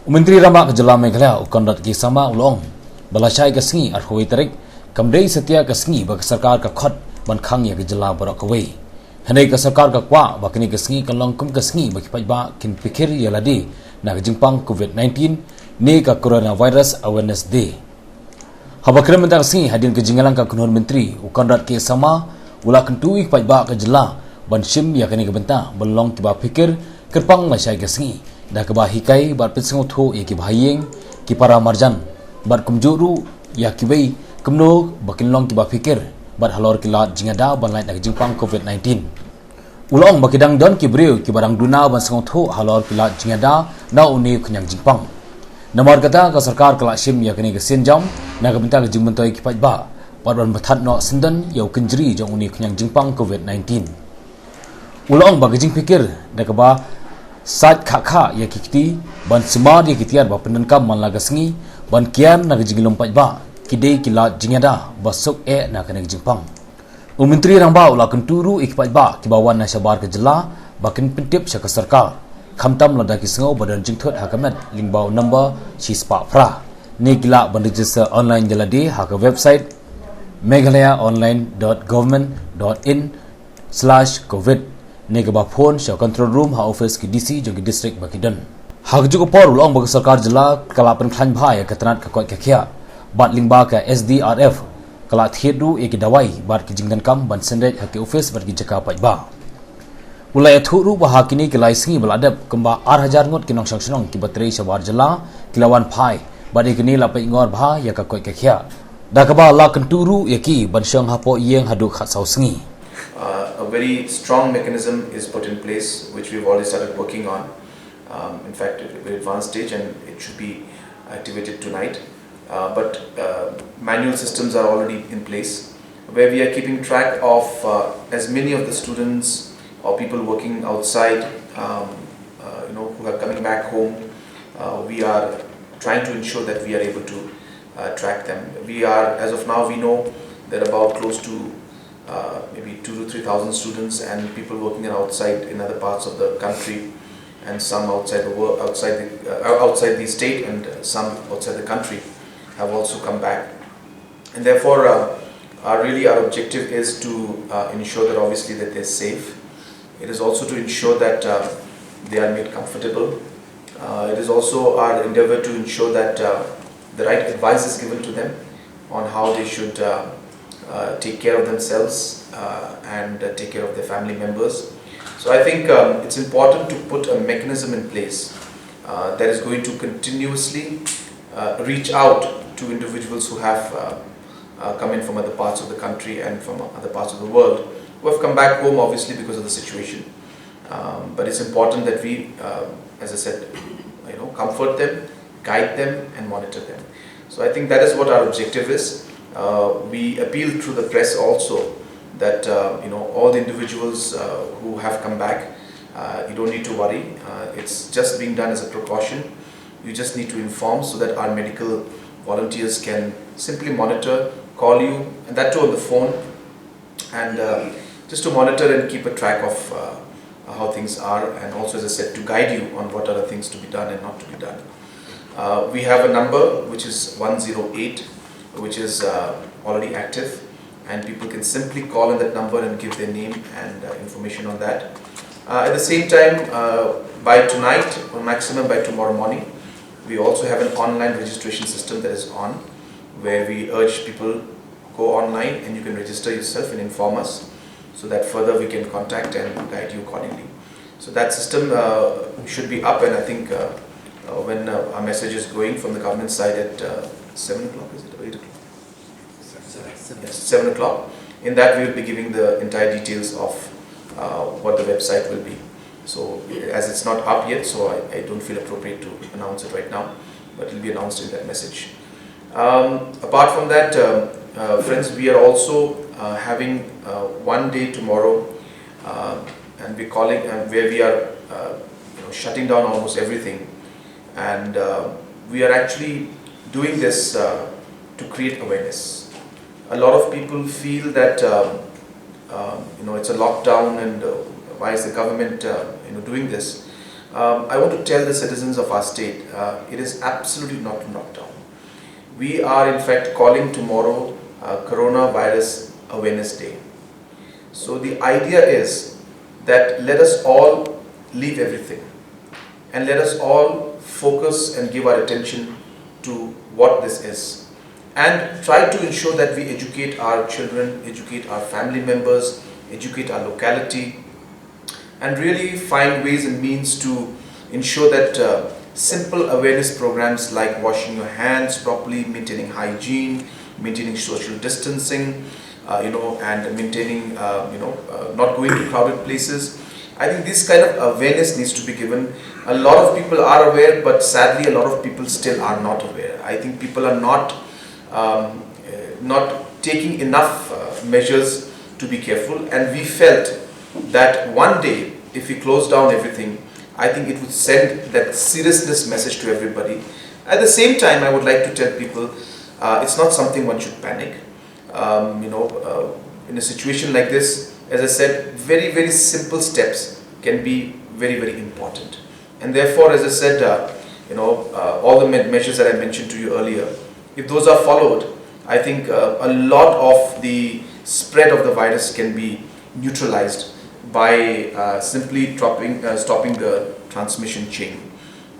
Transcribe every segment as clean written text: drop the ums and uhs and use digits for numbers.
Menteri Ramak Jela Meghalaya Conrad ki sama ulong balashai ka sngi ar hoi tarik kamdei setia ka sngi ba sarkar ka khot ban khang ya ka jela barak away hanai ka sarkar ka kwa ba kini ka sngi ka longkum ka sngi ba ki paidbah pynphikir yaladi na jingpang COVID-19 ni ka coronavirus awareness day habakram mentang sngi hadin ke jingalang ka kunhon menteri Conrad ki sama ula kentui paidbah ka jela ban shim ya kini ka benta belong ki ba pikir kerpang lashai ka sngi dah kebah hikai bat pensengu thu ya ki bahayeng ki para marjan bat kumjuru ya ki bai kumno bakin long ki ba fikir bat halor ki lat jingada ban lain nak jingpang COVID-19 ulong bakidang don ki breu ki barang duna ban sengu thu halor ki lat jingada na uni knyang jingpang namar kata ka sarkar kala shim ya kini ke senjam na ka benta ke jingmentoi ki paidbah bat ban bathat no sendan yau kenjri jong uni knyang jingpang COVID-19 ulong bagi jing fikir dah kebah Saat kakak ya kiti ban semar ya kitiar ba pendenkam man laga sengi ban kian na jingilom paidbah kidei kilat jingada basuk na kana jingpang menteri rang ba ula kenturu ik paidbah ki bawan na sabar ke jela bakin pentip syaka sarkar khamtam lada ki sengo badan jingthot hakamat lingbau number sispa pra ni kila ban register online jaladi haka website meghalayaonline.government.in/covid negaba phone sha control room ha office ki DC jogi district bakidan hagju ko por ulong bag sarkar jila kalapan khan bhai ka tanat ka koi ka khia bat lingba ka SDRF kala thiedu ek dawai bat ki jingdan kam ban sendej ha ki office bat ki jaka paidbah ulai thuru ba hakini ki laisingi baladap kamba 8000 ngot ki nong sangsunong ki batrei sabar jila kilawan phai bat ikni la pai ngor bha ya ka koi ka khia dakaba la kenturu yaki ban shang ha po yeng hadu khat sausingi. A very strong mechanism is put in place, which we've already started working on. In fact, at a very advanced stage, and it should be activated tonight. But manual systems are already in place, where we are keeping track of as many of the students or people working outside, who are coming back home. We are trying to ensure that we are able to track them. We are, as of now, we know that about close to maybe 2,000 to 3,000 students and people working outside in other parts of the country, and some outside the world, outside the state, and some outside the country have also come back. And therefore, our objective is to ensure that obviously that they're safe. It is also to ensure that they are made comfortable. It is also our endeavor to ensure that the right advice is given to them on how they should take care of themselves and take care of their family members. So I think it's important to put a mechanism in place that is going to continuously reach out to individuals who have come in from other parts of the country and from other parts of the world, who have come back home obviously because of the situation. But it's important that we, as I said, comfort them, guide them and monitor them. So I think that is what our objective is. We appeal through the press also that all the individuals who have come back, you don't need to worry. It's just being done as a precaution. You just need to inform so that our medical volunteers can simply monitor, call you, and that too on the phone, and just to monitor and keep a track of how things are, and also, as I said, to guide you on what are the things to be done and not to be done. We have a number which is 108, which is already active, and people can simply call in that number and give their name and information on that. At the same time, by tonight or maximum by tomorrow morning, we also have an online registration system that is on, where we urge people go online and you can register yourself and inform us, so that further we can contact and guide you accordingly. So that system should be up, and I think when our message is going from the government side at 7 o'clock, is it, or 8 o'clock? 7 o'clock. In that we will be giving the entire details of what the website will be. So as it's not up yet, so I don't feel appropriate to announce it right now, but it will be announced in that message. Apart from that, friends, we are also having one day tomorrow, and we're calling, where we are shutting down almost everything, and we are actually doing this to create awareness. A lot of people feel that it's a lockdown, and why is the government doing this? I want to tell the citizens of our state, it is absolutely not a lockdown. We are in fact calling tomorrow Coronavirus Awareness Day. So the idea is that let us all leave everything and let us all focus and give our attention to what this is, and try to ensure that we educate our children, educate our family members, educate our locality, and really find ways and means to ensure that simple awareness programs like washing your hands properly, maintaining hygiene, maintaining social distancing, and maintaining, not going to crowded places. I think this kind of awareness needs to be given. A lot of people are aware, but sadly a lot of people still are not aware. I think people are not taking enough measures to be careful, and we felt that one day if we close down everything, I think it would send that seriousness message to everybody. At the same time, I would like to tell people it's not something one should panic. In a situation like this, as I said, very, very simple steps can be very, very important. And therefore, as I said, all the measures that I mentioned to you earlier, if those are followed, I think a lot of the spread of the virus can be neutralized by simply stopping the transmission chain.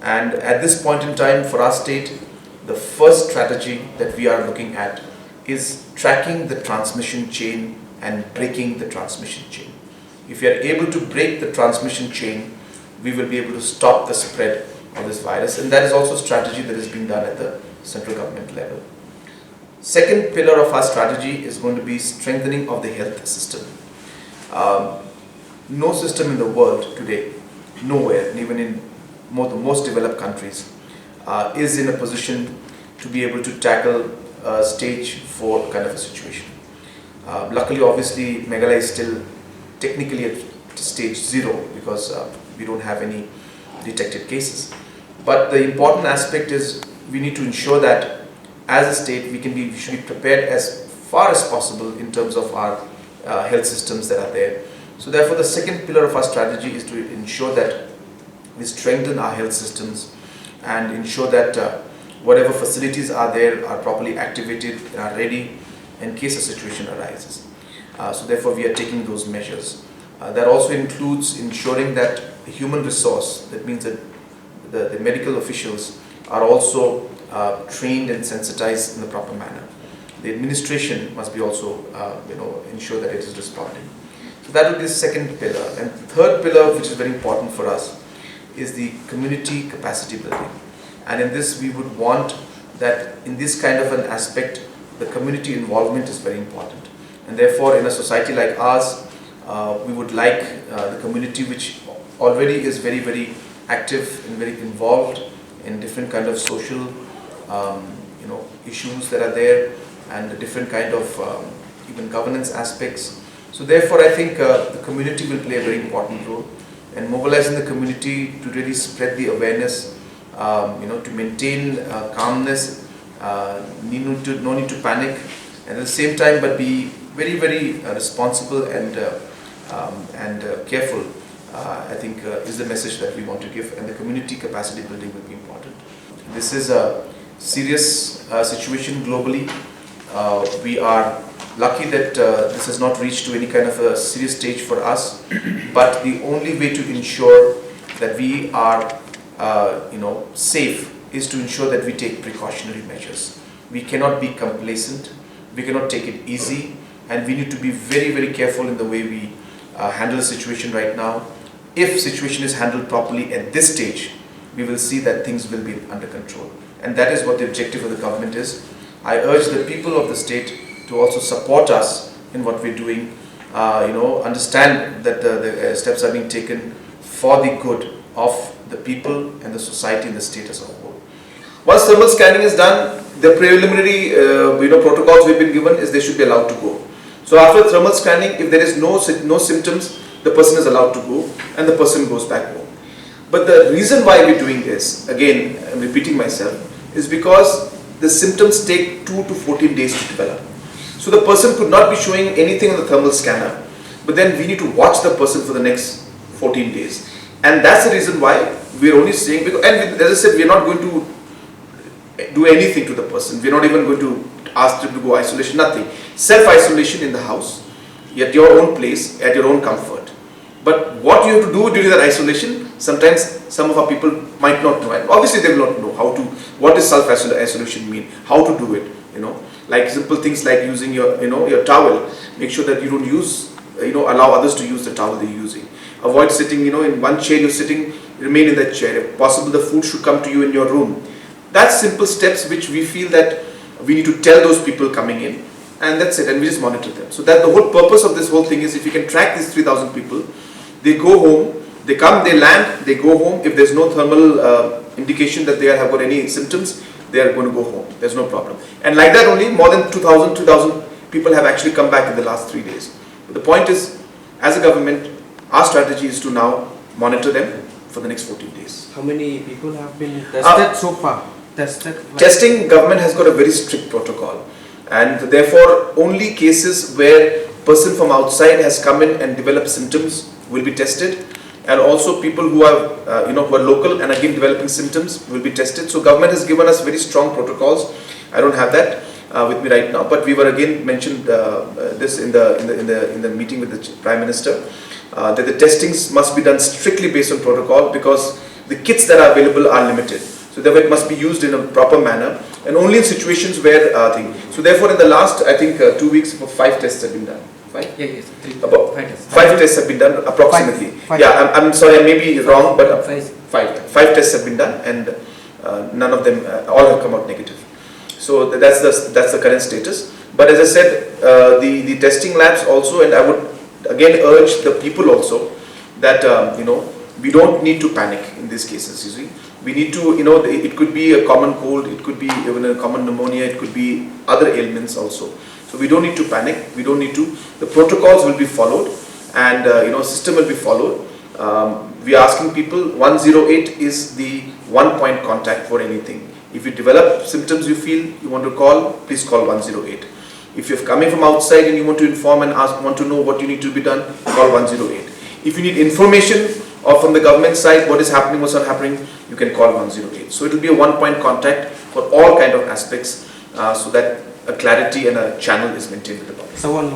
And at this point in time for our state, the first strategy that we are looking at is tracking the transmission chain and breaking the transmission chain. If we are able to break the transmission chain, we will be able to stop the spread of this virus, and that is also a strategy that is being done at the central government level. Second pillar of our strategy is going to be strengthening of the health system. No system in the world today, nowhere, even in the most developed countries, is in a position to be able to tackle stage 4 kind of a situation. Luckily, obviously, Meghalaya is still technically at stage 0 because we don't have any detected cases. But the important aspect is we need to ensure that as a state we should be prepared as far as possible in terms of our health systems that are there. So therefore, the second pillar of our strategy is to ensure that we strengthen our health systems and ensure that whatever facilities are there are properly activated and are ready in case a situation arises. So therefore, we are taking those measures. That also includes ensuring that the human resource, that means that the medical officials are also trained and sensitized in the proper manner. The administration must be also ensure that it is responding. So that would be the second pillar. And the third pillar, which is very important for us, is the community capacity building. And in this, we would want that in this kind of an aspect, the community involvement is very important. And therefore, in a society like ours, we would like the community, which already is very, very active and very involved in different kind of social issues that are there, and the different kind of even governance aspects. So therefore, I think the community will play a very important role, and mobilizing the community to really spread the awareness, to maintain calmness, no need to panic, and at the same time, but be very, very responsible and careful. I think is the message that we want to give, and the community capacity building will be important. This is a serious situation globally. We are lucky that this has not reached to any kind of a serious stage for us, but the only way to ensure that we are safe is to ensure that we take precautionary measures. We cannot be complacent, we cannot take it easy, and we need to be very, very careful in the way we handle the situation right now. If situation is handled properly at this stage, we will see that things will be under control, and that is what the objective of the government is. I urge the people of the state to also support us in what we're doing, understand that the steps are being taken for the good of the people and the society and the state as a whole. Once thermal scanning is done, the preliminary protocols we've been given is they should be allowed to go. So after thermal scanning, if there is no symptoms, the person is allowed to go and the person goes back home. But the reason why we're doing this, again, I'm repeating myself, is because the symptoms take 2 to 14 days to develop. So the person could not be showing anything on the thermal scanner, but then we need to watch the person for the next 14 days. And that's the reason why we're only saying, because, and as I said, we're not going to do anything to the person. We're not even going to ask them to go isolation, nothing. Self-isolation in the house, at your own place, at your own comfort. But what you have to do during that isolation, sometimes some of our people might not know. And obviously they will not know what does self-isolation mean, how to do it, like simple things like using your towel. Make sure that you don't use, allow others to use the towel they're using. Avoid sitting, in one chair you're sitting, remain in that chair. If possible, the food should come to you in your room. That's simple steps which we feel that we need to tell those people coming in, and that's it, and we just monitor them. So that the whole purpose of this whole thing is, if you can track these 3,000 people, they go home, they come, they land, they go home. If there's no thermal indication that they have got any symptoms, they are going to go home. There's no problem. And like that only, more than 2,000 people have actually come back in the last 3 days. But the point is, as a government, our strategy is to now monitor them for the next 14 days. How many people have been tested so far? Testing, government has got a very strict protocol, and therefore only cases where person from outside has come in and developed symptoms will be tested, and also people who are who are local and again developing symptoms will be tested. So government has given us very strong protocols. I don't have that with me right now, but we were again mentioned this in the meeting with the Prime Minister, that the testings must be done strictly based on protocol, because the kits that are available are limited. So therefore it must be used in a proper manner, and only in situations where so therefore in the last, I think 2 weeks, about 5 tests have been done. 5? Yeah, yes. About 5 tests. 5 tests have been done approximately. Five. Yeah, I'm sorry, I may be wrong, but 5 tests have been done, and none of them, all have come out negative. So that's the current status. But as I said, the testing labs also, and I would again urge the people also that we don't need to panic in these cases. You see, we need to, it could be a common cold, it could be even a common pneumonia, it could be other ailments also. So we don't need to panic. We don't need to. The protocols will be followed, and system will be followed. We are asking people. 108 is the one-point contact for anything. If you develop symptoms, you feel you want to call, please call 108. If you're coming from outside and you want to inform and want to know what you need to be done, call 108. If you need information or from the government side, what is happening, what's not happening, you can call 108. So it will be a one-point contact for all kind of aspects, so that a clarity and a channel is maintained with the public. So